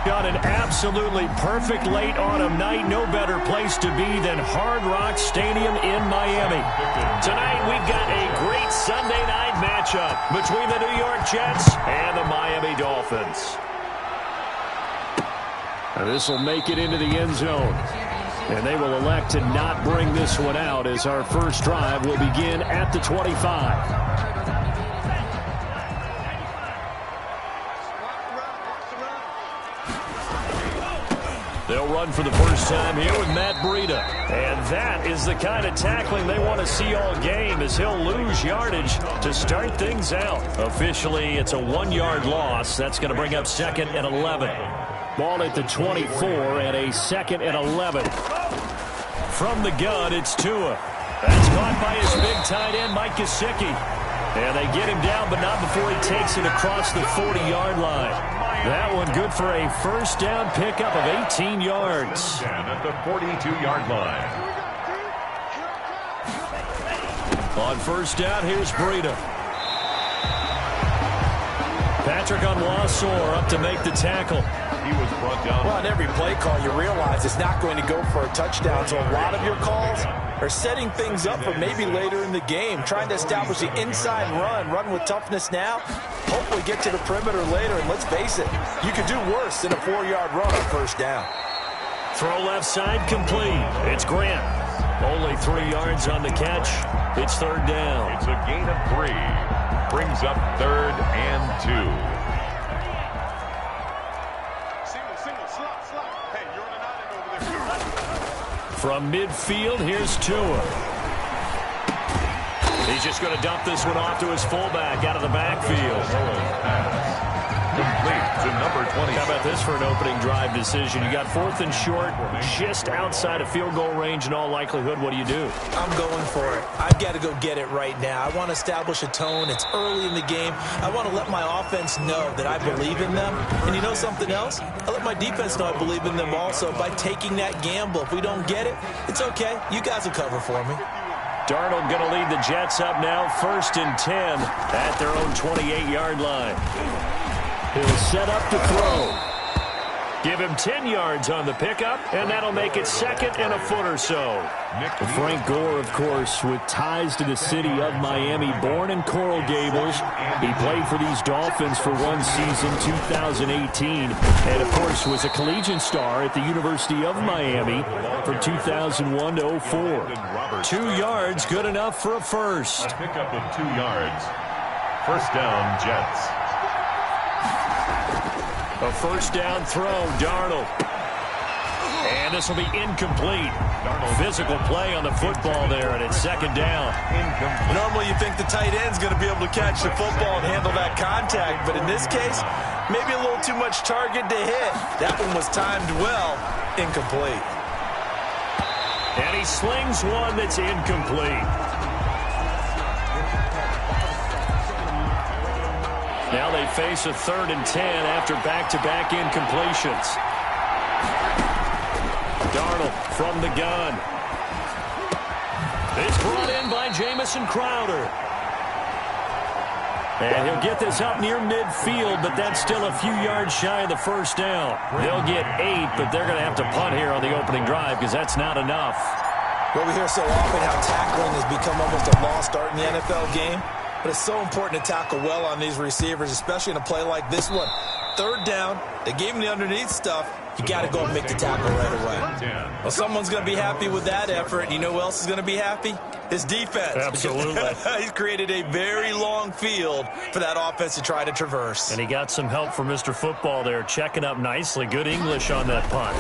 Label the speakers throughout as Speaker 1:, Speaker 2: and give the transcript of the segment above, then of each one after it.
Speaker 1: On an absolutely perfect late autumn night, no better place to be than Hard Rock Stadium in Miami. Tonight, we've got a great Sunday night matchup between the New York Jets and the Miami Dolphins. This will make it into the end zone. And they will elect to not bring this one out as our first drive will begin at the 25. They'll run for the first time here with Matt Breida. And that is the kind of tackling they want to see all game, as he'll lose yardage to start things out. Officially, it's a 1-yard loss. That's going to bring up 2nd and 11. Ball at the 24 and a 2nd and 11. From the gun, it's Tua. That's caught by his big tight end, Mike Gesicki. And they get him down, but not before he takes it across the 40-yard line. That one good for a first down pickup of 18 yards.
Speaker 2: At the 42-yard line.
Speaker 1: On first down, here's Breida. Patrick Onwuasor up to make the tackle.
Speaker 2: He was brought down.
Speaker 3: Well, on every play call, you realize it's not going to go for a touchdown. So a lot of your calls are setting things up for maybe later in the game, trying to establish the inside run with toughness now. Hopefully get to the perimeter later, and let's face it, you could do worse than a 4-yard run on first down.
Speaker 1: Throw left side complete. It's Grant. Only 3 yards on the catch. It's third down.
Speaker 2: It's a gain of 3. Brings up 3rd and 2.
Speaker 4: Single, slot. Hey, you're on an island over there.
Speaker 1: From midfield, here's Tua. He's just going to dump this one off to his fullback out of the backfield.
Speaker 2: Complete to number 20.
Speaker 1: How about this for an opening drive decision? You got 4th and short, just outside of field goal range in all likelihood. What do you do?
Speaker 3: I'm going for it. I've got to go get it right now. I want to establish a tone. It's early in the game. I want to let my offense know that I believe in them. And you know something else? I let my defense know I believe in them also by taking that gamble. If we don't get it, it's okay. You guys will cover for me.
Speaker 1: Darnold going to lead the Jets up now, 1st and 10 at their own 28-yard line. He'll set up to throw. Give him 10 yards on the pickup, and that'll make it 2nd and a foot or so. Frank Gore, of course, with ties to the city of Miami, born in Coral Gables. He played for these Dolphins for one season, 2018, and, of course, was a collegiate star at the University of Miami from 2001 to 04. 2 yards, good enough for a first.
Speaker 2: A pickup of 2 yards. First down, Jets.
Speaker 1: A first down throw, Darnold. And this will be incomplete. Physical play on the football there, and it's 2nd down.
Speaker 3: Normally you think the tight end's going to be able to catch the football and handle that contact, but in this case, maybe a little too much target to hit. That one was timed well. Incomplete.
Speaker 1: And he slings one that's incomplete. Now they face a 3rd and 10 after back-to-back incompletions. Darnold from the gun. It's brought in by Jamison Crowder. And he'll get this up near midfield, but that's still a few yards shy of the first down. They'll get 8, but they're going to have to punt here on the opening drive because that's not enough.
Speaker 3: Well, we hear so often how tackling has become almost a lost art in the NFL game. But it's so important to tackle well on these receivers, especially in a play like this one. 3rd down, they gave him the underneath stuff. You got to go and make the tackle right away. Well, someone's going to be happy with that effort. And you know who else is going to be happy? His defense.
Speaker 1: Absolutely.
Speaker 3: He's created a very long field for that offense to try to traverse.
Speaker 1: And he got some help from Mr. Football there, checking up nicely. Good English on that punt.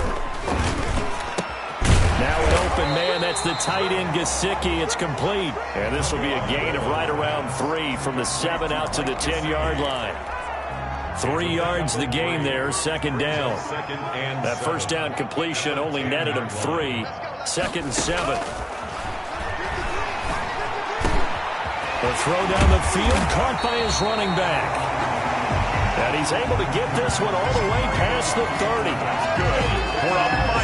Speaker 1: Now an open man, that's the tight end Gesicki. It's complete. And this will be a gain of right around 3 from the 7 out to the 10-yard line. 3 yards the gain there, 2nd down. That first down completion only netted him 3. 2nd and 7. The throw down the field, caught by his running back. And he's able to get this one all the way past the 30.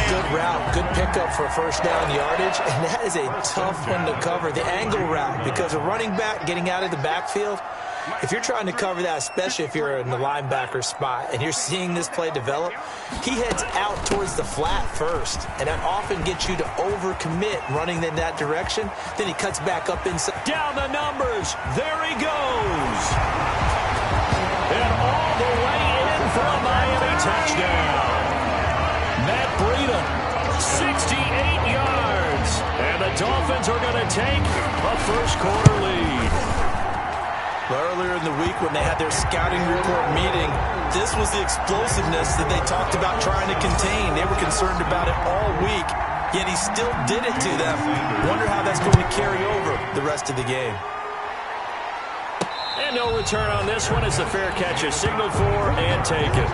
Speaker 3: Good route, good pickup for first down yardage, and that is a tough one to cover, the angle route, because a running back getting out of the backfield, If you're trying to cover that, especially if you're in the linebacker spot and you're seeing this play develop, he heads out towards the flat first, and that often gets you to overcommit running in that direction. Then he cuts back up inside.
Speaker 1: Down the numbers. There he goes. And all the way in for a Miami touchdown. Matt Breida, 68 yards. And the Dolphins are going to take a first-quarter lead.
Speaker 3: Earlier in the week when they had their scouting report meeting, this was the explosiveness that they talked about trying to contain. They were concerned about it all week, yet he still did it to them. Wonder how that's going to carry over the rest of the game.
Speaker 1: And no return on this one as the fair catch is signaled for and taken.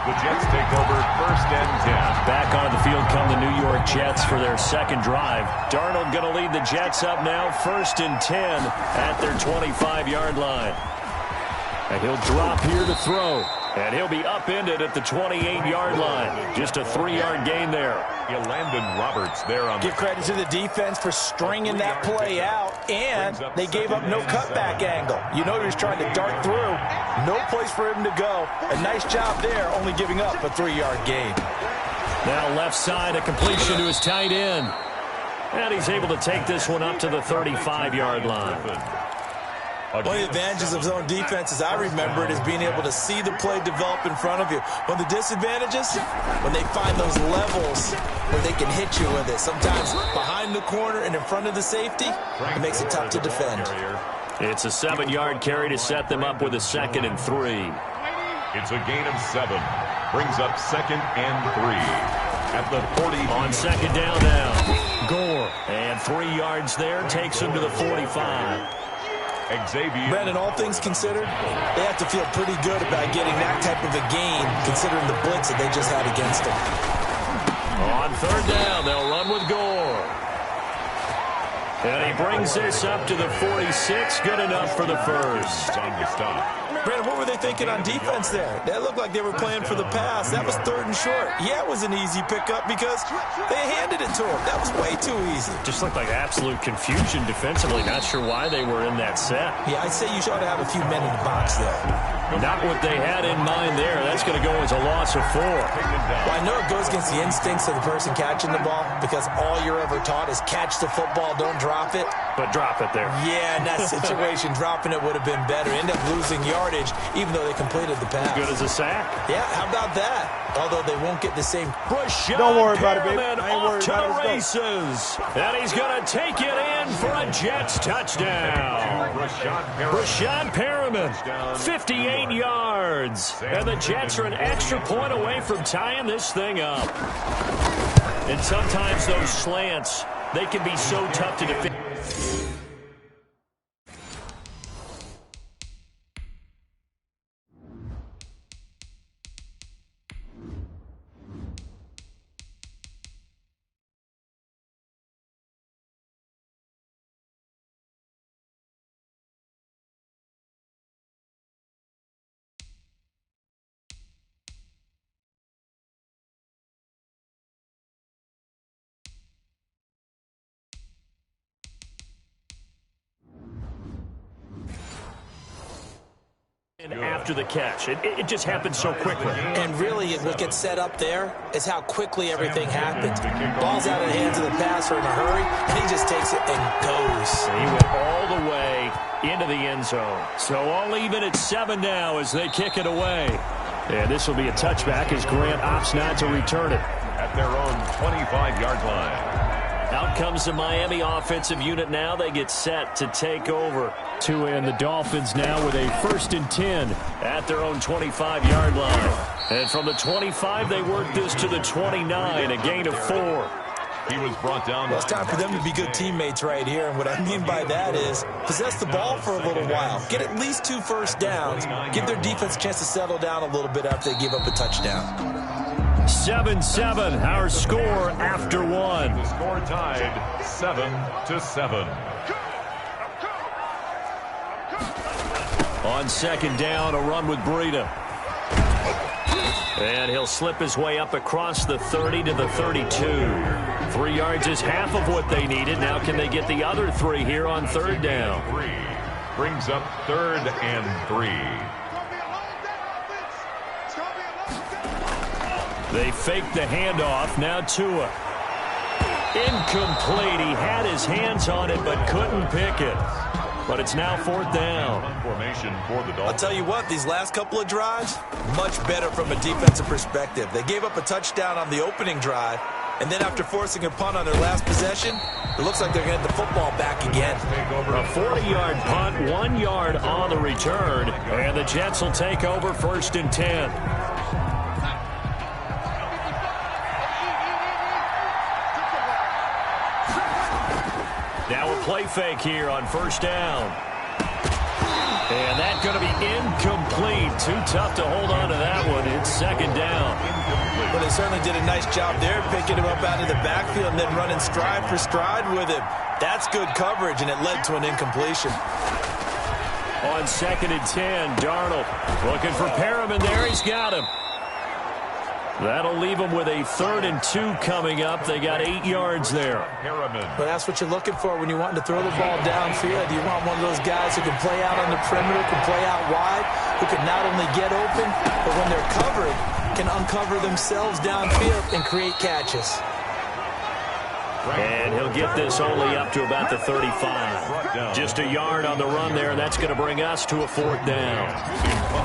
Speaker 2: The Jets take over 1st and 10.
Speaker 1: Back on the field come the New York Jets for their second drive. Darnold going to lead the Jets up now, 1st and 10 at their 25-yard line. And he'll drop here to throw. And he'll be upended at the 28-yard line. Just a 3-yard gain there.
Speaker 2: Landon Roberts there on
Speaker 3: Give credit to the defense for stringing that play out, and they gave up no cutback angle. You know he was trying to dart through. No place for him to go. A nice job there, only giving up a 3-yard gain.
Speaker 1: Now left side, a completion to his tight end. And he's able to take this one up to the 35-yard line.
Speaker 3: One of the advantages of zone defense, as I remember it, is being able to see the play develop in front of you. One of the disadvantages, when they find those levels where they can hit you with it. Sometimes behind the corner and in front of the safety, it makes it tough to defend.
Speaker 1: It's a 7-yard carry to set them up with a 2nd and 3.
Speaker 2: It's a gain of 7. Brings up 2nd and 3. At the 40.
Speaker 1: On 2nd down now. Gore. And 3 yards there takes him to the 45.
Speaker 3: Brandon, all things considered, they have to feel pretty good about getting that type of a gain, considering the blitz that they just had against them.
Speaker 1: On 3rd down, they'll run with Gore. And he brings this up to the 46. Good enough for the first.
Speaker 2: On the stop.
Speaker 3: Brandon, what were they thinking on defense there? That looked like they were playing for the pass. That was 3rd and short. Yeah, it was an easy pickup because they handed it to him. That was way too easy.
Speaker 1: Just looked like absolute confusion defensively. Not sure why they were in that set.
Speaker 3: Yeah, I'd say you should have a few men in the box there.
Speaker 1: Not what they had in mind there. That's going to go as a loss of 4.
Speaker 3: Well, I know it goes against the instincts of the person catching the ball because all you're ever taught is catch the football, don't drop it.
Speaker 1: But drop it there.
Speaker 3: Yeah, in that situation, dropping it would have been better. End up losing yardage, even though they completed the pass.
Speaker 1: Good as a sack.
Speaker 3: Yeah, how about that? Although they won't get the same.
Speaker 5: Don't worry about it, baby. I ain't
Speaker 1: Off
Speaker 5: worried
Speaker 1: to
Speaker 5: about
Speaker 1: the
Speaker 5: it.
Speaker 1: races. And he's going to take it in for a Jets touchdown. Rashad Perriman, 58 yards. And the Jets are an extra point away from tying this thing up. And sometimes those slants, they can be so tough to defend. After the catch. It just happened so quickly.
Speaker 3: And really, what gets set up there is how quickly everything happened. Ball's out of the hands of the passer in a hurry, and he just takes it and goes.
Speaker 1: He went all the way into the end zone. So all even at 7 now as they kick it away. And this will be a touchback as Grant opts not to return it.
Speaker 2: At their own 25-yard line.
Speaker 1: Out comes the Miami offensive unit now. They get set to take over. And the Dolphins now with a 1st and 10 at their own 25-yard line. And from the 25, they work this to the 29, a gain of 4.
Speaker 2: He was brought down.
Speaker 3: Well, it's time for them to be good teammates right here. And what I mean by that is possess the ball for a little while. Get at least 2 first downs. Give their defense a chance to settle down a little bit after they give up a touchdown.
Speaker 1: 7-7, our score after 1.
Speaker 2: The score tied 7-7.
Speaker 1: On 2nd down, a run with Breida. And he'll slip his way up across the 30 to the 32. 3 yards is half of what they needed. Now can they get the other 3 here on 3rd down?
Speaker 2: Brings up 3rd and 3.
Speaker 1: They fake the handoff. Now Tua. Incomplete. He had his hands on it but couldn't pick it. But it's now 4th down.
Speaker 2: Formation for the Dolphins.
Speaker 3: I'll tell you what, these last couple of drives, much better from a defensive perspective. They gave up a touchdown on the opening drive, and then after forcing a punt on their last possession, it looks like they're going to get the football back again.
Speaker 1: A 40-yard punt, 1 yard on the return, and the Jets will take over 1st and 10. Now a play fake here on 1st down. And that's going to be incomplete. Too tough to hold on to that one. It's 2nd down.
Speaker 3: Well, they certainly did a nice job there, picking him up out of the backfield and then running stride for stride with him. That's good coverage, and it led to an incompletion.
Speaker 1: On 2nd and 10, Darnold looking for Perriman there. He's got him. That'll leave them with a 3rd and 2 coming up. They got 8 yards there.
Speaker 3: But that's what you're looking for when you want to throw the ball downfield. You want one of those guys who can play out on the perimeter, can play out wide, who can not only get open, but when they're covered, can uncover themselves downfield and create catches.
Speaker 1: And he'll get this only up to about the 35. Just a yard on the run there, and that's going to bring us to a 4th down.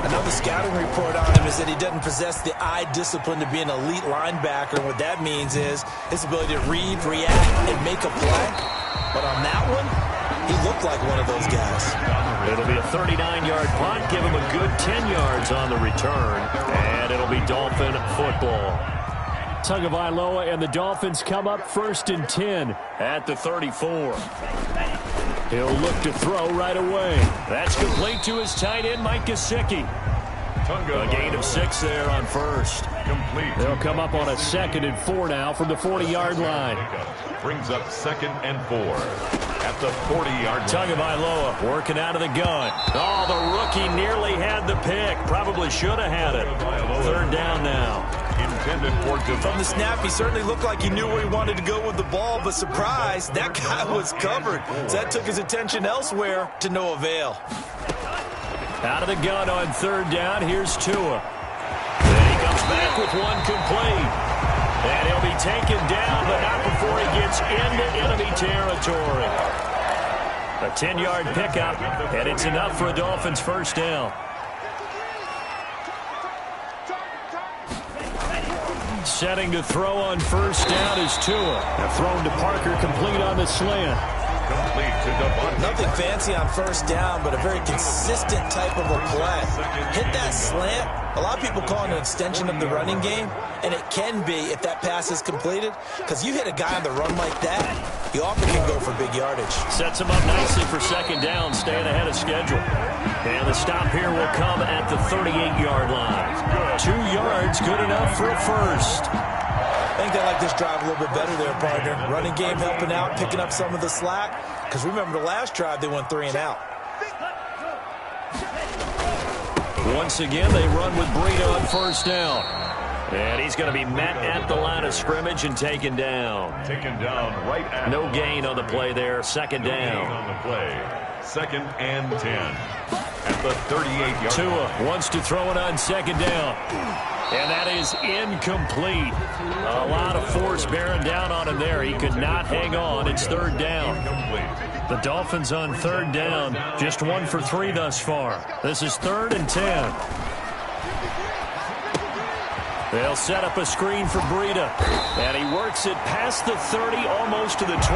Speaker 3: Another scouting report on him is that he doesn't possess the eye discipline to be an elite linebacker. And what that means is his ability to read, react, and make a play. But on that one, he looked like one of those guys.
Speaker 1: It'll be a 39-yard punt, give him a good 10 yards on the return, and it'll be Dolphin football. Tagovailoa and the Dolphins come up 1st and 10 at the 34. He'll look to throw right away. That's complete to his tight end, Mike Gesicki. A gain of 6 there on 1st.
Speaker 2: Complete.
Speaker 1: They'll come up on a 2nd and 4 now from the 40-yard line.
Speaker 2: Brings up 2nd and 4 at the 40-yard line.
Speaker 1: Tagovailoa working out of the gun. Oh, the rookie nearly had the pick. Probably should have had it. 3rd down now.
Speaker 3: From the snap, he certainly looked like he knew where he wanted to go with the ball, but surprise, that guy was covered. So that took his attention elsewhere to no avail.
Speaker 1: Out of the gun on 3rd down, here's Tua. Then he comes back with one complete. And he'll be taken down, but not before he gets into enemy territory. A 10-yard pickup, and it's enough for a Dolphins 1st down. Setting to throw on 1st down is Tua. Now thrown to Parker, complete on the slant.
Speaker 2: Complete to Devontae.
Speaker 3: Nothing fancy on 1st down, but a very consistent type of a play. Hit that slant. A lot of people call it an extension of the running game, and it can be if that pass is completed, because you hit a guy on the run like that, you often can go for big yardage.
Speaker 1: Sets him up nicely for 2nd down, staying ahead of schedule. And the stop here will come at the 38-yard line. 2 yards, good enough for a 1st.
Speaker 3: I think they like this drive a little bit better there, partner. Running game helping out, picking up some of the slack. Because remember the last drive, they went 3 and out.
Speaker 1: Once again, they run with Breida on 1st down. And he's going to be met at the line of scrimmage and taken down.
Speaker 2: Taken down right at.
Speaker 1: No gain on the play there. 2nd down.
Speaker 2: On the play. 2nd and 10 at the 38-yard.
Speaker 1: Tua wants to throw it on 2nd down. And that is incomplete. A lot of force bearing down on him there. He could not hang on. It's 3rd down. The Dolphins on 3rd down. Just 1 for 3 thus far. This is 3rd and 10. They'll set up a screen for Breida. And he works it past the 30, almost to the 25.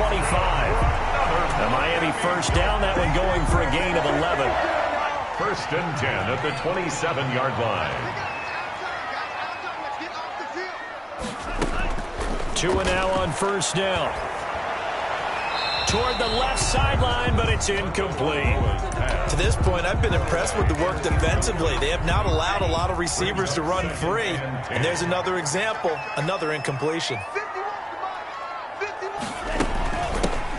Speaker 1: The Miami 1st down. That one going for a gain of 11.
Speaker 2: 1st and 10 at the 27-yard line.
Speaker 1: Tua now on 1st down. Toward the left sideline, but it's incomplete.
Speaker 3: To this point, I've been impressed with the work defensively. They have not allowed a lot of receivers to run free. And there's another example, another incompletion.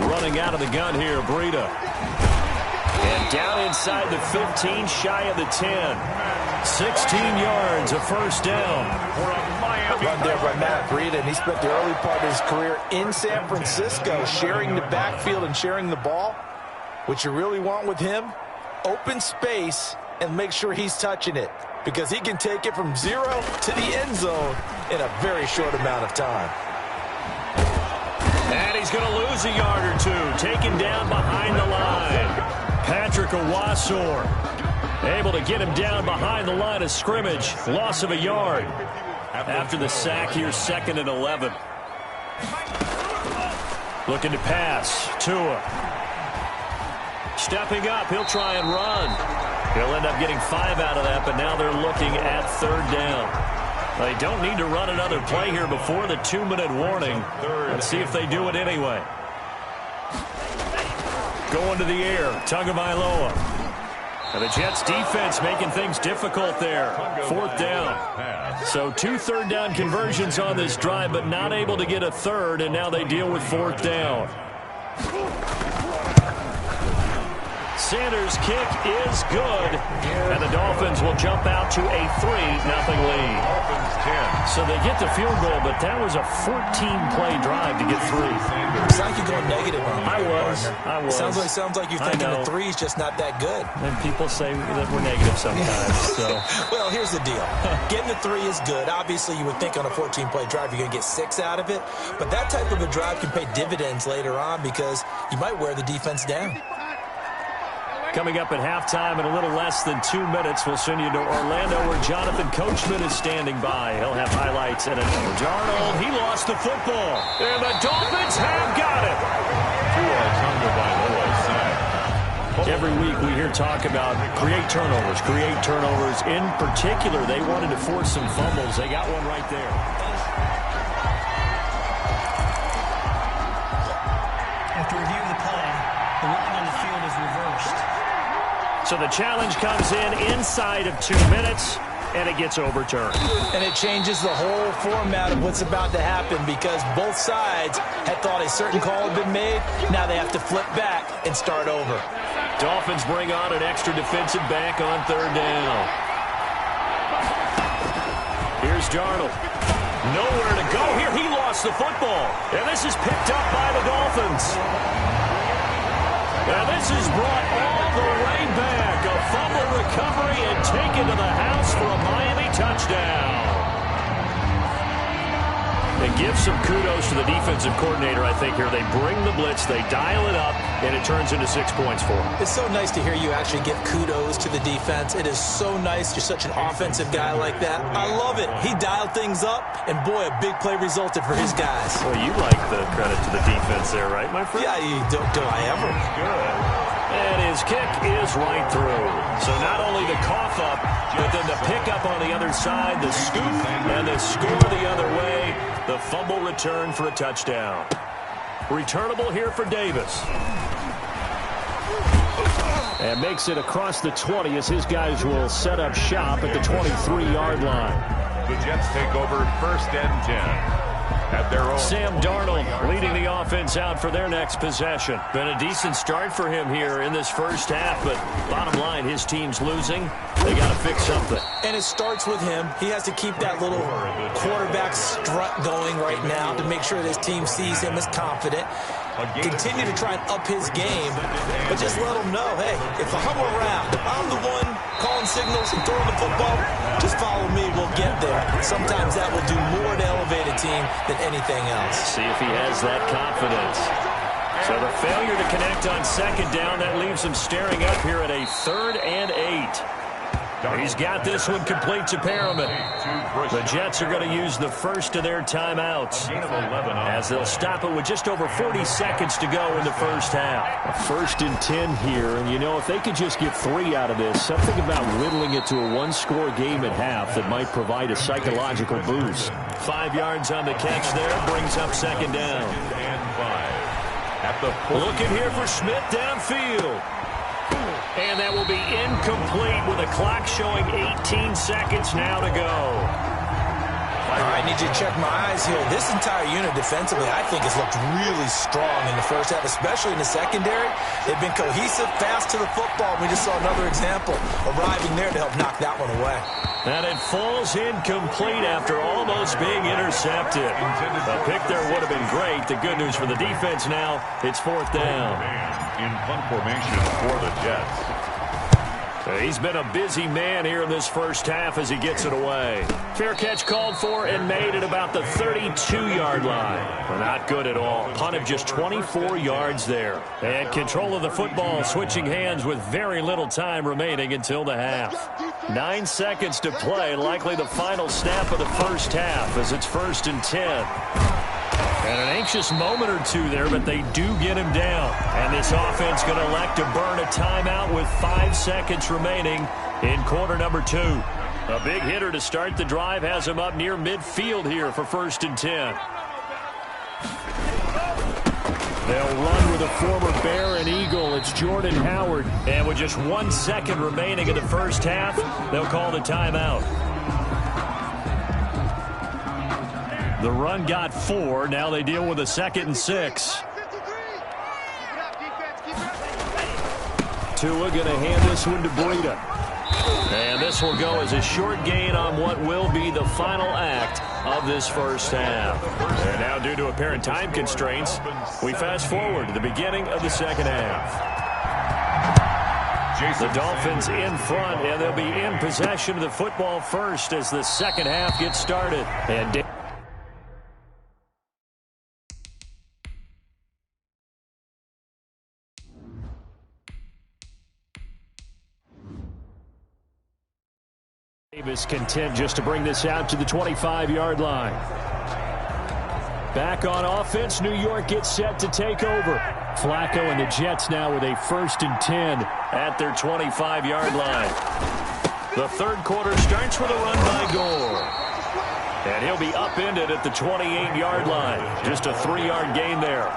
Speaker 1: Running out of the gun here, Breida. And down inside the 15, shy of the 10. 16 yards, a 1st down.
Speaker 3: Run there by Matt Breida, and he spent the early part of his career in San Francisco sharing the backfield and sharing the ball. What you really want with him open space and make sure he's touching it, because he can take it from 0 to the end zone in a very short amount of time.
Speaker 1: And he's going to lose a yard or two, taken down behind the line. Patrick Owasor able to get him down behind the line of scrimmage. Loss of a yard. After the sack here, 2nd and 11. Looking to pass. Tua. Stepping up. He'll try and run. He'll end up getting 5 out of that, but now they're looking at 3rd down. They don't need to run another play here before the 2-minute warning. Let's see if they do it anyway. Going to the air. Tagovailoa. And the Jets defense making things difficult there. 4th down. So 2 third-down conversions on this drive, but not able to get a third, and now they deal with 4th down. Sanders' kick is good, and the Dolphins will jump out to a 3-0 lead. So they get the field goal, but that was a 14-play drive to get 3.
Speaker 3: It's like you're going negative on me.
Speaker 1: I was.
Speaker 3: Sounds like you're thinking the 3 is just not that good.
Speaker 1: And people say that we're negative sometimes. So.
Speaker 3: Well, here's the deal. Getting the 3 is good. Obviously, you would think on a 14-play drive you're going to get 6 out of it, but that type of a drive can pay dividends later on because you might wear the defense down.
Speaker 1: Coming up at halftime in a little less than 2 minutes, we'll send you to Orlando where Jonathan Coachman is standing by. He'll have highlights and Darnold, he lost the football. And the Dolphins have got it. Every week we hear talk about create turnovers. In particular, they wanted to force some fumbles. They got one right there.
Speaker 6: After reviewing the play, the ruling on the field is reversed.
Speaker 1: So the challenge comes in inside of 2 minutes, and it gets overturned.
Speaker 3: And it changes the whole format of what's about to happen because both sides had thought a certain call had been made. Now they have to flip back and start over.
Speaker 1: Dolphins bring on an extra defensive back on 3rd down. Here's Darnold. Nowhere to go here. He lost the football. And this is picked up by the Dolphins. And this is brought all the way back. A fumble recovery and taken to the house for a Miami touchdown. And give some kudos to the defensive coordinator, I think, here. They bring the blitz, they dial it up, and it turns into 6 points for them.
Speaker 3: It's so nice to hear you actually give kudos to the defense. It is so nice. You're such an offensive guy like that. I love it. He dialed things up, and boy, a big play resulted for his guys.
Speaker 1: Well, you like the credit to the defense there, right, my friend?
Speaker 3: Yeah, do I ever?
Speaker 1: Good. And his kick is right through. So not only the cough up, but then the pick up on the other side, the scoop, and the score the other way. The fumble return for a touchdown. Returnable here for Davis. And makes it across the 20 as his guys will set up shop at the 23-yard line.
Speaker 2: The Jets take over 1st and 10. At their own.
Speaker 1: Sam Darnold leading the offense out for their next possession. Been a decent start for him here in this first half, but bottom line, his team's losing. They got to fix something.
Speaker 3: And it starts with him. He has to keep that little quarterback strut going right now to make sure that his team sees him as confident. Continue to try and up his game, but just let him know, hey, if I'm around, if I'm the one calling signals and throwing the football, just follow me, we'll get there. Sometimes that will do more to elevate a team than anything else.
Speaker 1: See if he has that confidence. So the failure to connect on 2nd down, that leaves him staring up here at a 3rd and 8. He's got this one complete to Perriman. The Jets are going to use the first of their timeouts as they'll stop it with just over 40 seconds to go in the first half. A 1st and 10 here, and you know, if they could just get 3 out of this, something about whittling it to a 1-score game at half that might provide a psychological boost. 5 yards on the catch there, brings up 2nd down. Looking here for Smith downfield. And that will be incomplete with a clock showing 18 seconds now to go.
Speaker 3: All right, I need you to check my eyes here. This entire unit defensively, I think, has looked really strong in the first half, especially in the secondary. They've been cohesive, fast to the football. We just saw another example arriving there to help knock that one away.
Speaker 1: And it falls incomplete after almost being intercepted. A pick there would have been great. The good news for the defense now, it's 4th down.
Speaker 2: In punt formation for the Jets.
Speaker 1: He's been a busy man here in this first half as he gets it away. Fair catch called for and made at about the 32-yard line. Well, not good at all. Punt of just 24 yards there. And control of the football switching hands with very little time remaining until the half. 9 seconds to play, likely the final snap of the first half as it's 1st and 10. And an anxious moment or two there, but they do get him down. And this offense going to elect to burn a timeout with 5 seconds remaining in quarter number 2. A big hitter to start the drive has him up near midfield here for 1st and 10. They'll run with a former Bear and Eagle. It's Jordan Howard. And with just 1 second remaining in the first half, they'll call the timeout. The run got 4. Now they deal with a 2nd and 6. Tua going to hand this one to Breida. And this will go as a short gain on what will be the final act of this first half. And now, due to apparent time constraints, we fast forward to the beginning of the second half. The Dolphins in front, and they'll be in possession of the football first as the second half gets started. And Davis content just to bring this out to the 25-yard line. Back on offense, New York gets set to take over. Flacco and the Jets now with a 1st and 10 at their 25-yard line. The third quarter starts with a run by Gore. And he'll be upended at the 28-yard line. Just a 3-yard gain there.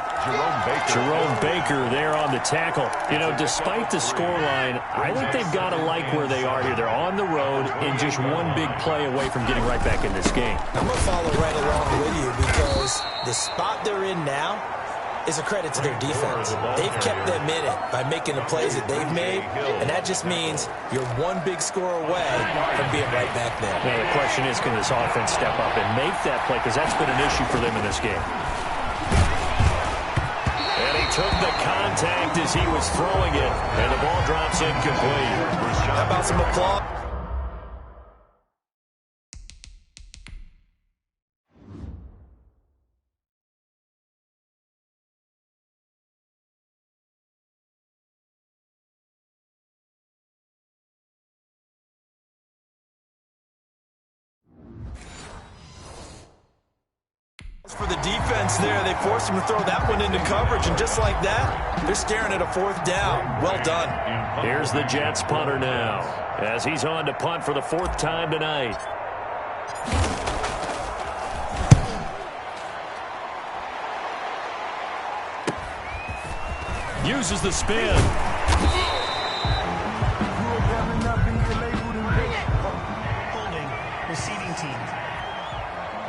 Speaker 1: Jerome Baker there on the tackle. You know, despite the scoreline, I think they've got to like where they are here. They're on the road and just one big play away from getting right back in this game.
Speaker 3: I'm going to follow right along with you because the spot they're in now is a credit to their defense. They've kept them in it by making the plays that they've made, and that just means you're one big score away from being right back there.
Speaker 1: Now the question is, can this offense step up and make that play? Because that's been an issue for them in this game. And he took the contact as he was throwing it, and the ball drops incomplete.
Speaker 3: How about some applause? For the defense there, they forced him to throw that one into coverage, and just like that, they're staring at a 4th down. Well done.
Speaker 1: Here's the Jets punter now, as he's on to punt for the 4th time tonight. Uses the spin.
Speaker 6: Holding, receiving team.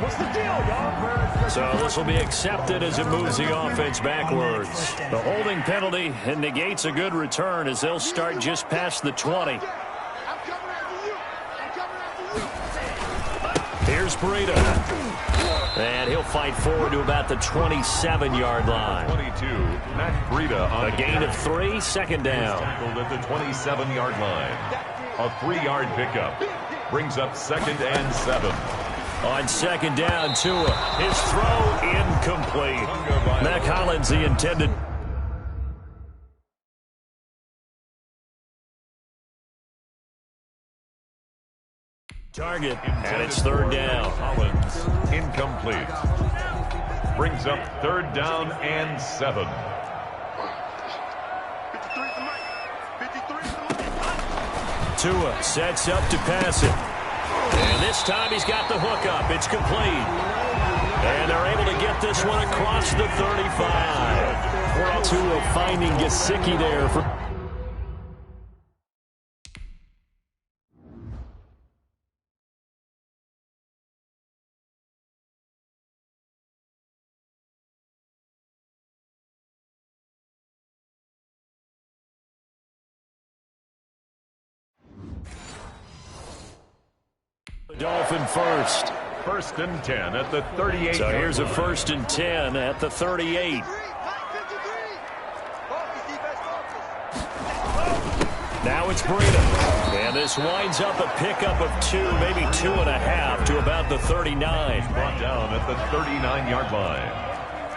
Speaker 1: What's the deal, dog? So this will be accepted as it moves the offense backwards. The holding penalty negates a good return as they'll start just past the 20. Here's Breida. And he'll fight forward to about the 27-yard line.
Speaker 2: 22, Matt Breida on
Speaker 1: a gain of 3, 2nd down.
Speaker 2: Tackled at the 27-yard line. A 3-yard pickup. Brings up 2nd and 7.
Speaker 1: On 2nd down, Tua. His throw incomplete. Mac Hollins, the intended. Target, and it's 3rd down.
Speaker 2: Hollins, incomplete. Brings up 3rd down and 7.
Speaker 1: Tua sets up to pass it. And this time he's got the hook up. It's complete. And they're able to get this one across the 35. Tua finding Gesicki there for. Dolphin first.
Speaker 2: 1st and 10 at the 38.
Speaker 1: So here's a 1st and 10 at the 38. Now it's Breida. And this winds up a pickup of 2, maybe 2.5 to about the 39.
Speaker 2: Brought down at the 39-yard line.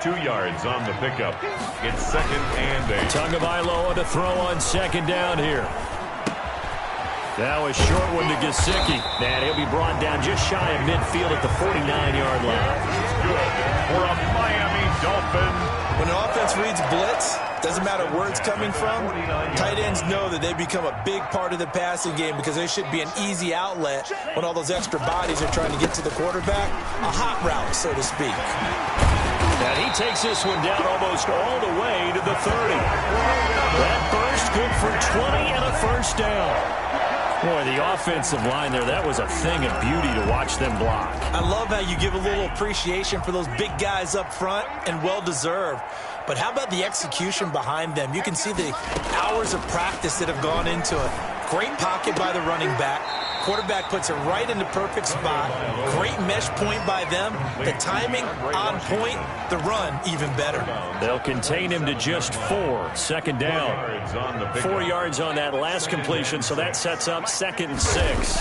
Speaker 2: 2 yards on the pickup. It's 2nd and 8.
Speaker 1: Tagovailoa to throw on 2nd down here. Now a short one to Gesicki. And he'll be brought down just shy of midfield at the 49-yard line.
Speaker 2: Good for a Miami Dolphin.
Speaker 3: When an offense reads blitz, doesn't matter where it's coming from, tight ends know that they become a big part of the passing game because they should be an easy outlet when all those extra bodies are trying to get to the quarterback. A hot route, so to speak.
Speaker 1: And he takes this one down almost all the way to the 30. That burst good for 20 and a first down. Boy, the offensive line there, that was a thing of beauty to watch them block.
Speaker 3: I love how you give a little appreciation for those big guys up front, and well-deserved. But how about the execution behind them? You can see the hours of practice that have gone into it. Great pocket by the running back. Quarterback puts it right in the perfect spot. Great mesh point by them. The timing on point. The run even better.
Speaker 1: They'll contain him to just 4. 2nd down. 4 yards on that last completion, so that sets up 2nd and 6.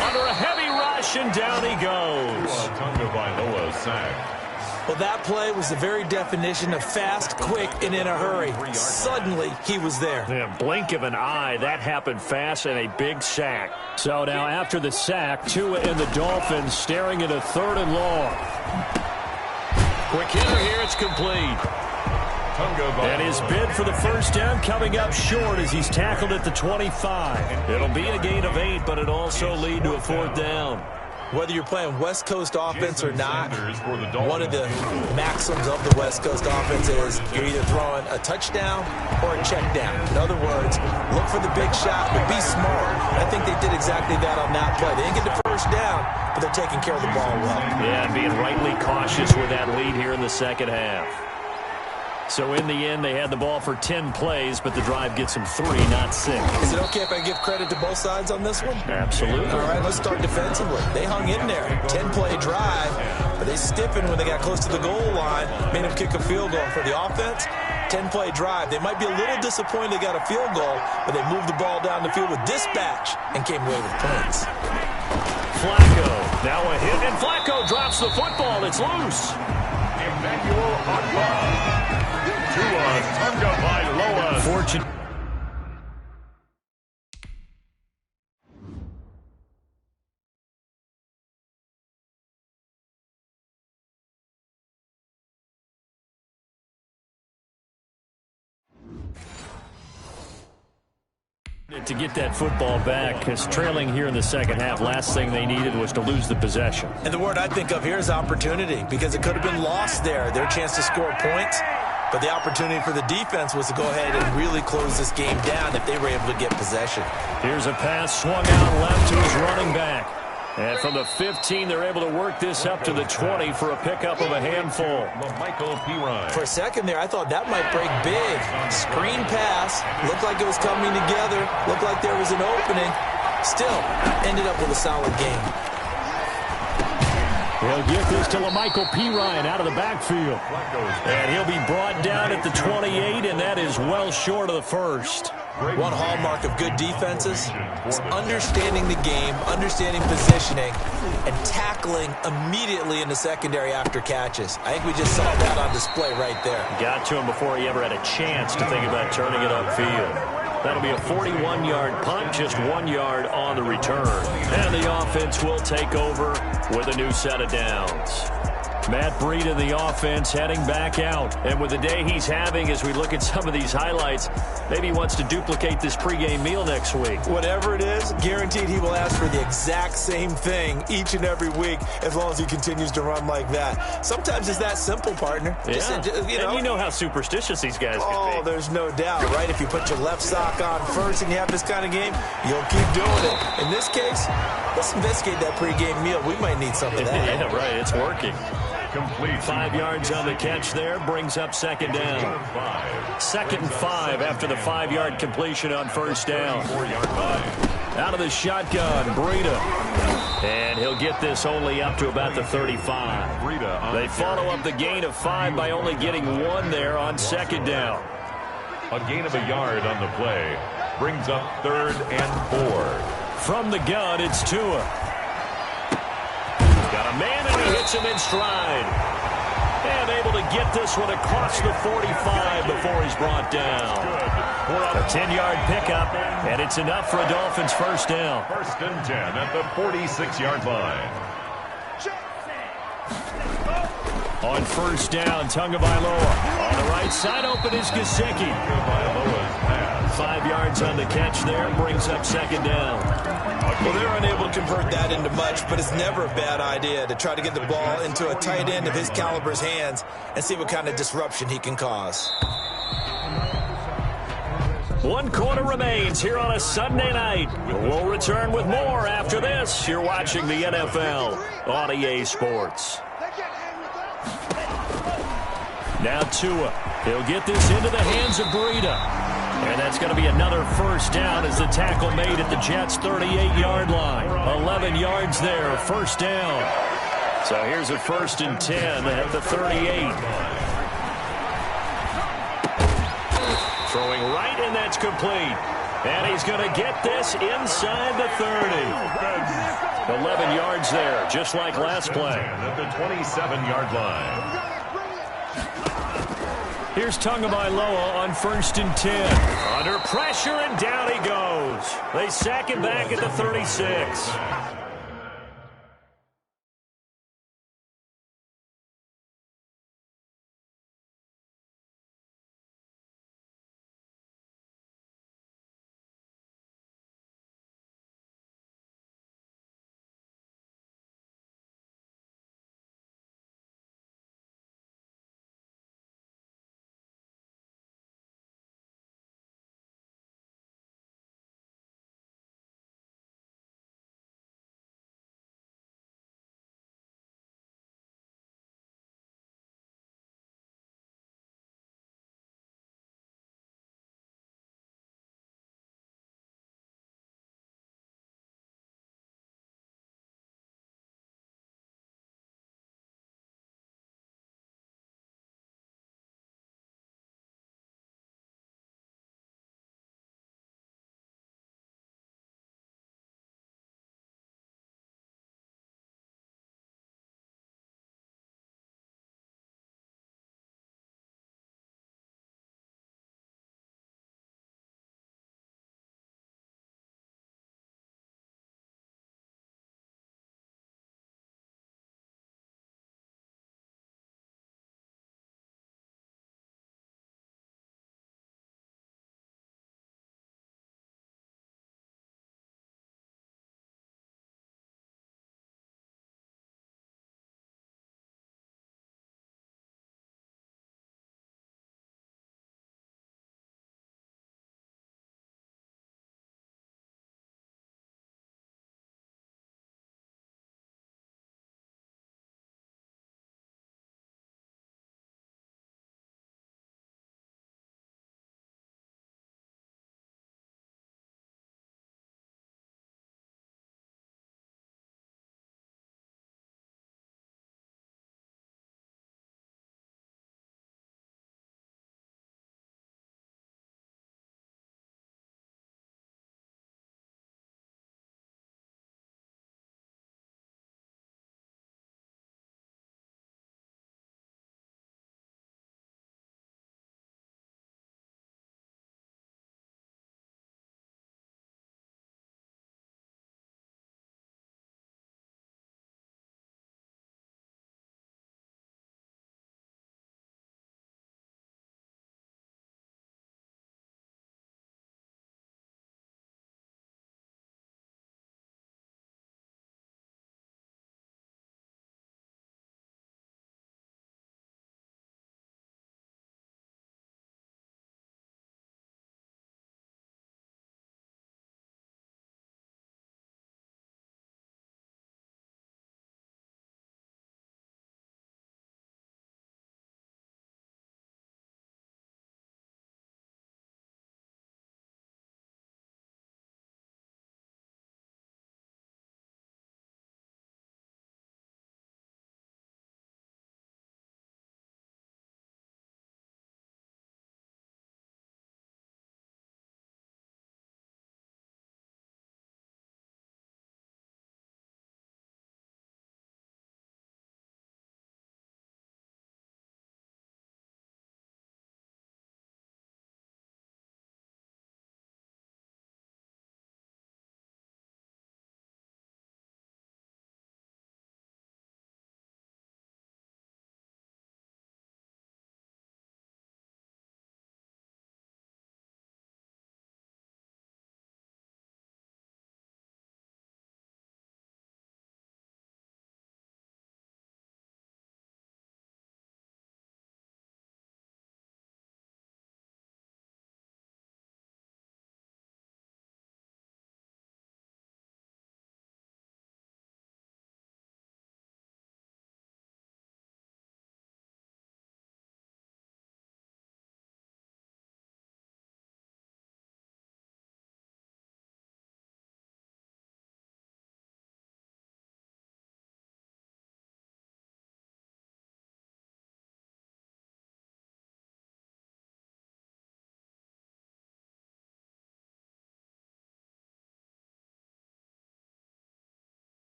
Speaker 1: Under a heavy rush, and down he goes.
Speaker 2: Tagovailoa sack.
Speaker 3: Well, that play was the very definition of fast, quick, and in a hurry. Suddenly, he was there.
Speaker 1: Yeah, blink of an eye, that happened fast, and a big sack. So now after the sack, Tua and the Dolphins staring at a 3rd and long. Quick hitter here, it's complete. And his bid for the first down coming up short as he's tackled at the 25. It'll be a gain of 8, but it'll also lead to a 4th down.
Speaker 3: Whether you're playing West Coast offense or not, one of the maxims of the West Coast offense is you're either throwing a touchdown or a check down. In other words, look for the big shot, but be smart. I think they did exactly that on that play. They didn't get the first down, but they're taking care of the ball well.
Speaker 1: Yeah, being rightly cautious with that lead here in the second half. So in the end, they had the ball for 10 plays, but the drive gets them 3, not 6.
Speaker 3: Is it okay if I give credit to both sides on this one?
Speaker 1: Absolutely.
Speaker 3: All right, let's start defensively. They hung in there. 10-play drive, but they stiffened when they got close to the goal line, made them kick a field goal. For the offense, 10-play drive. They might be a little disappointed they got a field goal, but they moved the ball down the field with dispatch and came away with points.
Speaker 1: Flacco, now a hit, and Flacco drops the football. It's loose.
Speaker 2: Emmanuel Agba. Tagovailoa.
Speaker 1: Fortune. To get that football back, because trailing here in the second half, last thing they needed was to lose the possession.
Speaker 3: And the word I think of here is opportunity, because it could have been lost there. Their chance to score points. But the opportunity for the defense was to go ahead and really close this game down if they were able to get possession.
Speaker 1: Here's a pass swung out left to his running back. And from the 15, they're able to work this up to the 20 for a pickup of a handful.
Speaker 2: Michael Pirine.
Speaker 3: For a second there, I thought that might break big. Screen pass. Looked like it was coming together. Looked like there was an opening. Still, ended up with a solid game.
Speaker 1: He'll get this to Michael Pirine out of the backfield. And he'll be brought down at the 28, and that is well short of the first.
Speaker 3: One hallmark of good defenses is understanding the game, understanding positioning, and tackling immediately in the secondary after catches. I think we just saw that on display right there.
Speaker 1: Got to him before he ever had a chance to think about turning it upfield. That'll be a 41-yard punt, just 1 yard on the return. And the offense will take over with a new set of downs. Matt Breida, the offense, heading back out. And with the day he's having, as we look at some of these highlights, maybe he wants to duplicate this pregame meal next week.
Speaker 3: Whatever it is, guaranteed he will ask for the exact same thing each and every week as long as he continues to run like that. Sometimes it's that simple, partner.
Speaker 1: Yeah.
Speaker 3: And
Speaker 1: you know how superstitious these guys can be.
Speaker 3: Oh, there's no doubt, right? If you put your left sock on first and you have this kind of game, you'll keep doing it. In this case, let's investigate that pregame meal. We might need some of that.
Speaker 1: Yeah, right. It's working.
Speaker 2: Complete.
Speaker 1: 5 yards on the catch there, brings up second down. 2nd and 5 after the 5-yard completion on first down.
Speaker 2: 4-yard line.
Speaker 1: Out of the shotgun, Breida. And he'll get this only up to about the 35. They follow up the gain of 5 by only getting 1 there on second down.
Speaker 2: A gain of a yard on the play. Brings up 3rd and 4.
Speaker 1: From the gun, it's Tua. Got a man, and he hits him in stride. And able to get this one across the 45 before he's brought down. A 10-yard pickup, and it's enough for a Dolphins first down.
Speaker 2: 1st and 10 at the 46-yard line.
Speaker 1: On first down, Tagovailoa. On the right side, open is Gesicki. 5 yards on the catch there, brings up 2nd down.
Speaker 3: Well, they're unable to convert that into much, but it's never a bad idea to try to get the ball into a tight end of his caliber's hands and see what kind of disruption he can cause.
Speaker 1: 1 quarter remains here on a Sunday night. We'll return with more after this. You're watching the NFL on EA Sports. Now Tua. He'll get this into the hands of Breida. And that's going to be another first down as the tackle made at the Jets' 38-yard line. 11 yards there, first down. So here's a 1st and 10 at the 38. Throwing right, and that's complete. And he's going to get this inside the 30. 11 yards there, just like last play.
Speaker 2: At the 27-yard line.
Speaker 1: Here's Tagovailoa on 1st and 10. Under pressure, and down he goes. They sack him back at the 36.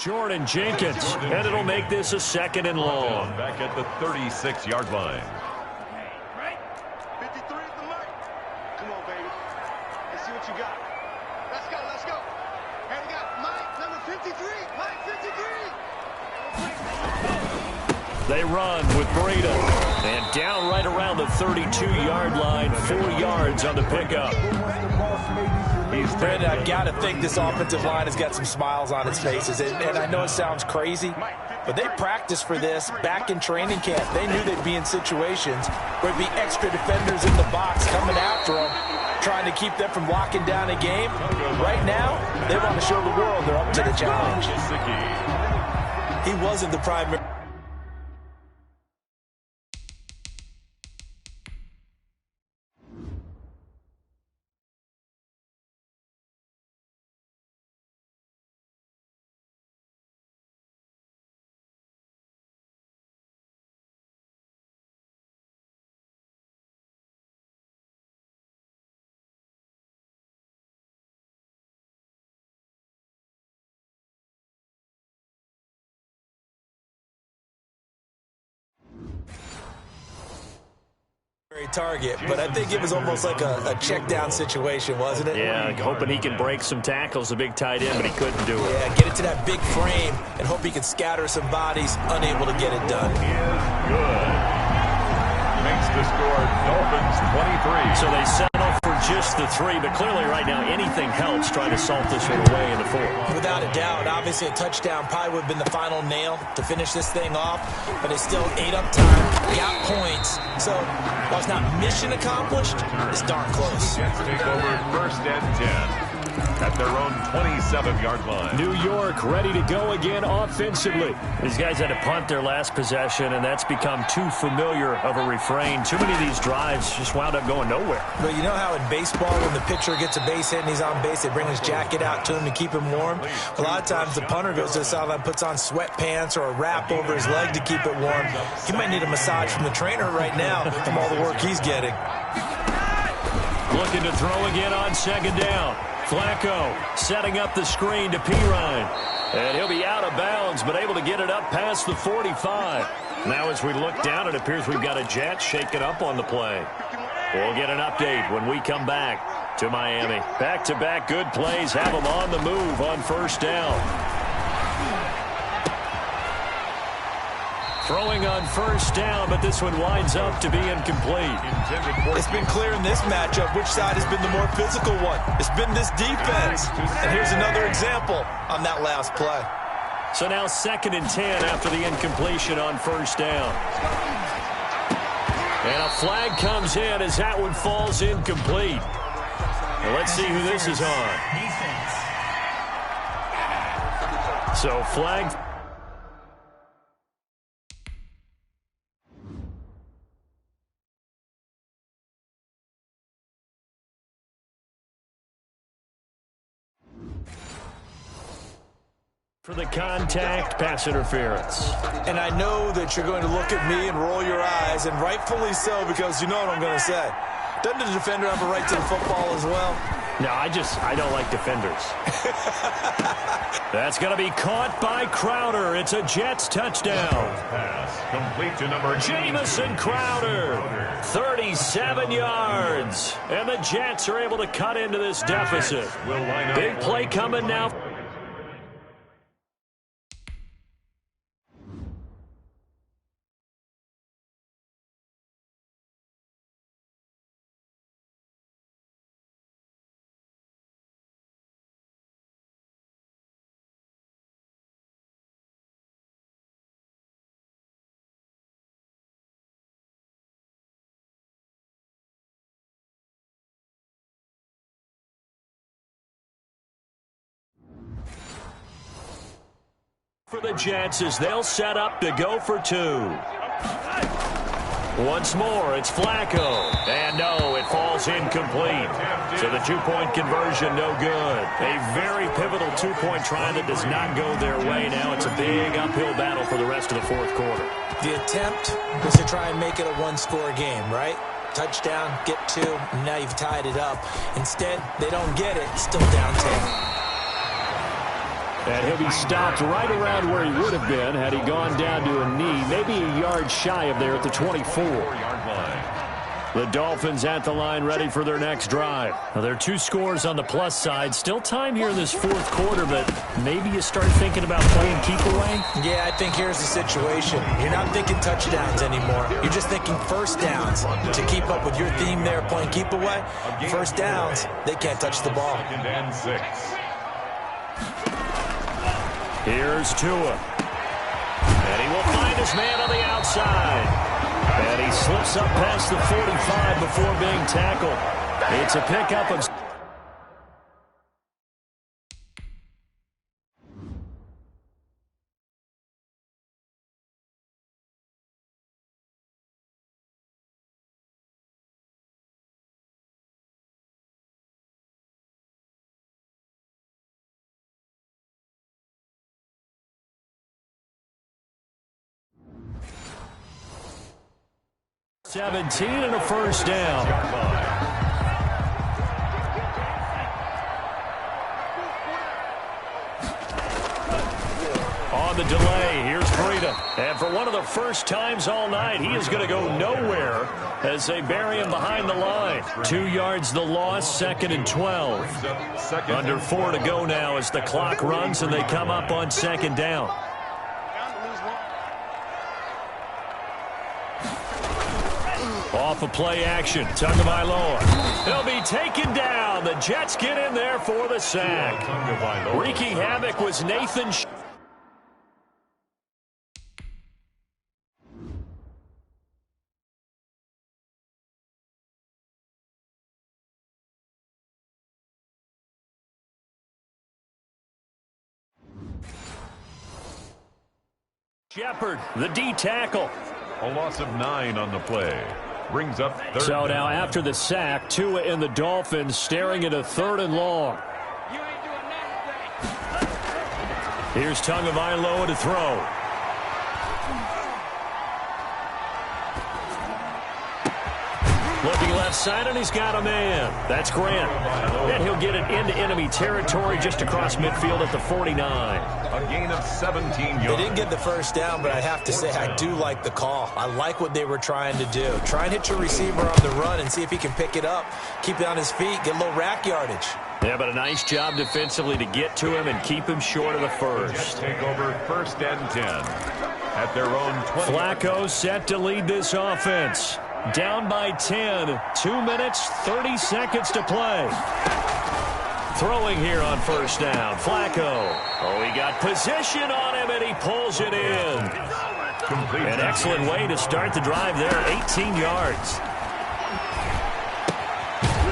Speaker 1: Jordan Jenkins, and it'll make this a 2nd and long.
Speaker 2: Back at the 36-yard line.
Speaker 4: 53 at the mic. Come on, baby. Let's see what you got. Let's go, let's go. Here we got Mike, number 53. Mike, 53.
Speaker 1: They run with Breida. And down right around the 32-yard line, 4 yards on the pickup.
Speaker 3: Brandon, I've got to think this offensive line has got some smiles on its faces. And I know it sounds crazy, but they practiced for this back in training camp. They knew they'd be in situations where there'd be extra defenders in the box coming after them, trying to keep them from locking down a game. Right now, they want to show the world they're up to the challenge. He wasn't the primary. Target, but I think it was almost like a check down situation, wasn't it?
Speaker 1: Yeah, hoping he can break some tackles, a big tight end, but he couldn't do it.
Speaker 3: Yeah, get it to that big frame and hope he can scatter some bodies, unable to get it done.
Speaker 2: Good. Makes the score Dolphins 23.
Speaker 1: So they settle for just the 3, but clearly right now anything helps trying to salt this one away in the 4th.
Speaker 3: Without a doubt, obviously a touchdown probably would have been the final nail to finish this thing off, but it's still ate up time, got points. So while it's not mission accomplished, it's darn close.
Speaker 2: Jets take over 1st and 10 at their own 27-yard line.
Speaker 1: New York ready to go again offensively. These guys had to punt their last possession, and that's become too familiar of a refrain. Too many of these drives just wound up going nowhere.
Speaker 3: But you know how in baseball, when the pitcher gets a base hit and he's on base, they bring his jacket out to him to keep him warm? A lot of times the punter goes to the sideline, puts on sweatpants or a wrap over his leg to keep it warm. He might need a massage from the trainer right now from all the work he's getting.
Speaker 1: Looking to throw again on 2nd down. Flacco setting up the screen to Pirine. And he'll be out of bounds, but able to get it up past the 45. Now as we look down, it appears we've got a Jet shaken up on the play. We'll get an update when we come back to Miami. Back-to-back good plays have them on the move on 1st down. Throwing on 1st down, but this one winds up to be incomplete.
Speaker 3: It's been clear in this matchup which side has been the more physical one. It's been this defense. And here's another example on that last play.
Speaker 1: So now 2nd and 10 after the incompletion on 1st down. And a flag comes in as that one falls incomplete. Well, let's see who this is on. So flag. For the contact, pass interference.
Speaker 3: And I know that you're going to look at me and roll your eyes, and rightfully so, because you know what I'm going to say. Doesn't the defender have a right to the football as well?
Speaker 1: No, I don't like defenders. That's going to be caught by Crowder. It's a Jets touchdown.
Speaker 2: Pass complete to number
Speaker 1: Jamison Crowder, 37 yards. And the Jets are able to cut into this deficit. Big play coming now. For the Jets as they'll set up to go for 2. Once more, it's Flacco. And no, it falls incomplete. So the 2-point conversion, no good. A very pivotal 2-point try that does not go their way. Now it's a big uphill battle for the rest of the 4th quarter.
Speaker 3: The attempt was to try and make it a 1-score game, right? Touchdown, get 2, and now you've tied it up. Instead, they don't get it, still down 10.
Speaker 1: And he'll be stopped right around where he would have been had he gone down to a knee, maybe a yard shy of there at the 24-yard line. The Dolphins at the line ready for their next drive. Now, there are 2 scores on the plus side. Still time here in this 4th quarter, but maybe you start thinking about playing keep away?
Speaker 3: Yeah, I think here's the situation. You're not thinking touchdowns anymore. You're just thinking first downs. To keep up with your theme there, playing keep away, first downs, they can't touch the ball.
Speaker 2: 2nd and 6.
Speaker 1: Here's Tua. And he will find his man on the outside. And he slips up past the 45 before being tackled. It's a pickup of... ...17 and a first down. On the delay, here's Breida. And for one of the first times all night, he is going to go nowhere as they bury him behind the line. 2 yards the loss, 2nd and 12. Under 4 to go now as the clock runs and they come up on 2nd down. Off of play action, Tagovailoa. He'll be taken down. The Jets get in there for the sack. Wreaking havoc was Nathan Shepard, the D tackle.
Speaker 2: A loss of 9 on the play. Brings up 3rd.
Speaker 1: So now after the sack, Tua and the Dolphins staring at a 3rd and long. Here's Tagovailoa to throw. Looking left side, and he's got a man. That's Grant. And he'll get it into enemy territory just across midfield at the 49.
Speaker 2: A gain of 17 yards.
Speaker 3: They didn't get the first down, but I have to say I do like the call. I like what they were trying to do. Try and hit your receiver on the run and see if he can pick it up, keep it on his feet, get a little rack yardage.
Speaker 1: Yeah, but a nice job defensively to get to him and keep him short of the first.
Speaker 2: Take over 1st and 10 at their own 20.
Speaker 1: Flacco set to lead this offense. Down by 10, 2 minutes, 30 seconds to play. Throwing here on first down, Flacco. Oh, he got position on him, and he pulls it in. An excellent way to start the drive there, 18 yards.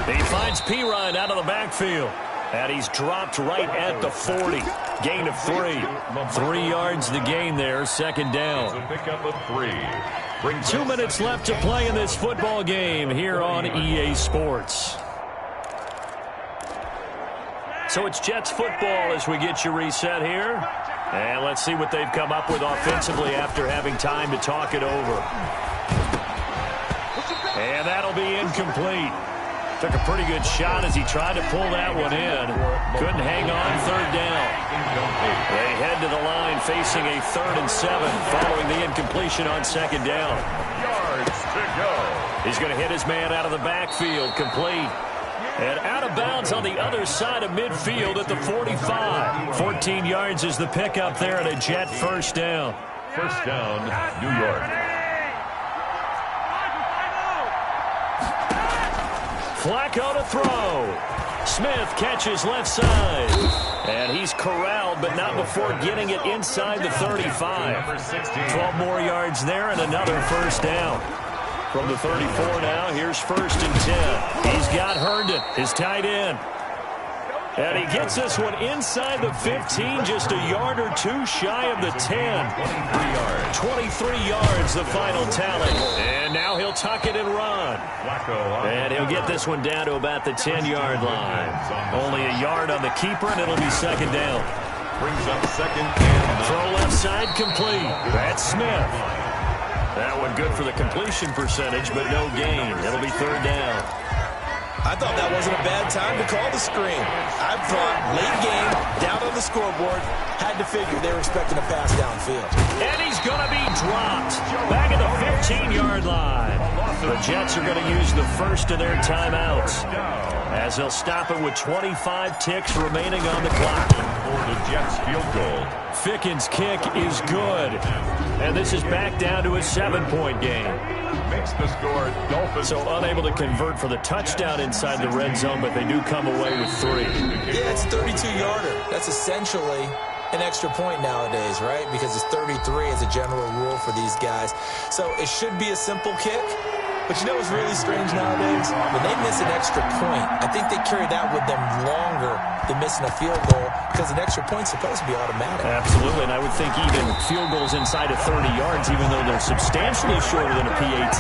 Speaker 1: He finds Pirine out of the backfield. And he's dropped right at the 40. Gain of 3. 3 yards the gain there, 2nd down.
Speaker 2: A pickup of 3.
Speaker 1: 2 minutes left to play in this football game here on EA Sports. So it's Jets football as we get you reset here. And let's see what they've come up with offensively after having time to talk it over. And that'll be incomplete. Took a pretty good shot as he tried to pull that one in. Couldn't hang on, 3rd down. They head to the line facing a 3rd and 7 following the incompletion on 2nd down.
Speaker 2: Yards to go.
Speaker 1: He's going to hit his man out of the backfield, complete. And out of bounds on the other side of midfield at the 45. 14 yards is the pickup there and a Jet first down.
Speaker 2: First down, New York.
Speaker 1: Flacco to throw. Smith catches left side. And he's corralled, but not before getting it inside the 35. 12 more yards there and another first down. From the 34 now, here's 1st and 10. He's got Herndon, his tight end. And he gets this one inside the 15, just a yard or 2 shy of the 10. 23 yards, the final tally. And now he'll tuck it and run. And he'll get this one down to about the 10-yard line. Only a yard on the keeper, and it'll be 2nd down.
Speaker 2: Brings up 2nd and 9.
Speaker 1: Throw left side complete. That's Smith. That one good for the completion percentage, but no gain. It'll be 3rd down.
Speaker 3: I thought that wasn't a bad time to call the screen. I thought late game, down on the scoreboard, had to figure they were expecting a pass downfield.
Speaker 1: And he's going to be dropped back at the 15-yard line. The Jets are going to use the first of their timeouts as they'll stop it with 25 ticks remaining on the clock.
Speaker 2: For the Jets field goal.
Speaker 1: Ficken's kick is good. And this is back down to a 7-point game.
Speaker 2: Makes the score Dolphins.
Speaker 1: So unable to convert for the touchdown inside the red zone, but they do come away with 3.
Speaker 3: Yeah, it's a 32-yarder. That's essentially an extra point nowadays, right? Because it's 33 as a general rule for these guys. So it should be a simple kick. But you know what's really strange nowadays? When they miss an extra point, I think they carry that with them longer than missing a field goal because an extra point's supposed to be automatic.
Speaker 1: Absolutely, and I would think even field goals inside of 30 yards, even though they're substantially shorter than a PAT,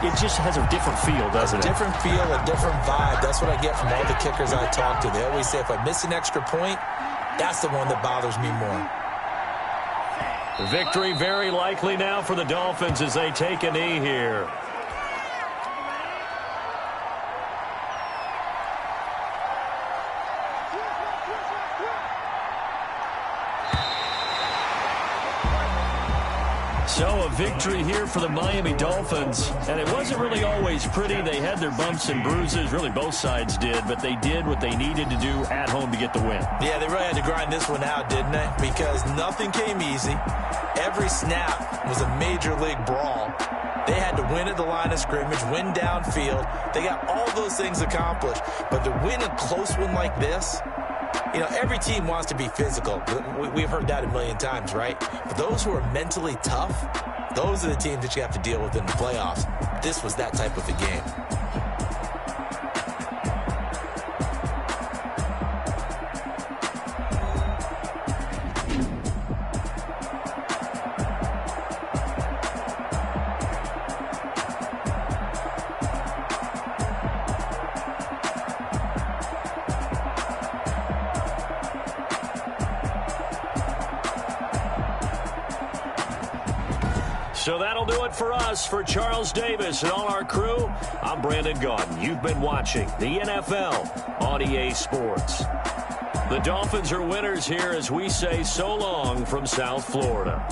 Speaker 1: it just has a different feel, doesn't it?
Speaker 3: A different feel, a different vibe. That's what I get from all the kickers I talk to. They always say if I miss an extra point, that's the one that bothers me more.
Speaker 1: Victory very likely now for the Dolphins as they take a knee here. So a victory here for the Miami Dolphins, and it wasn't really always pretty. They had their bumps and bruises, really both sides did, but they did what they needed to do at home to get the win.
Speaker 3: Yeah, they really had to grind this one out, didn't they? Because nothing came easy. Every snap was a major league brawl. They had to win at the line of scrimmage, win downfield. They got all those things accomplished, but to win a close one like this, you know, every team wants to be physical. We've heard that a million times, right? But those who are mentally tough, those are the teams that you have to deal with in the playoffs. This was that type of a game.
Speaker 1: So that'll do it for us. For Charles Davis and all our crew, I'm Brandon Gaudin. You've been watching the NFL on EA Sports. The Dolphins are winners here as we say so long from South Florida.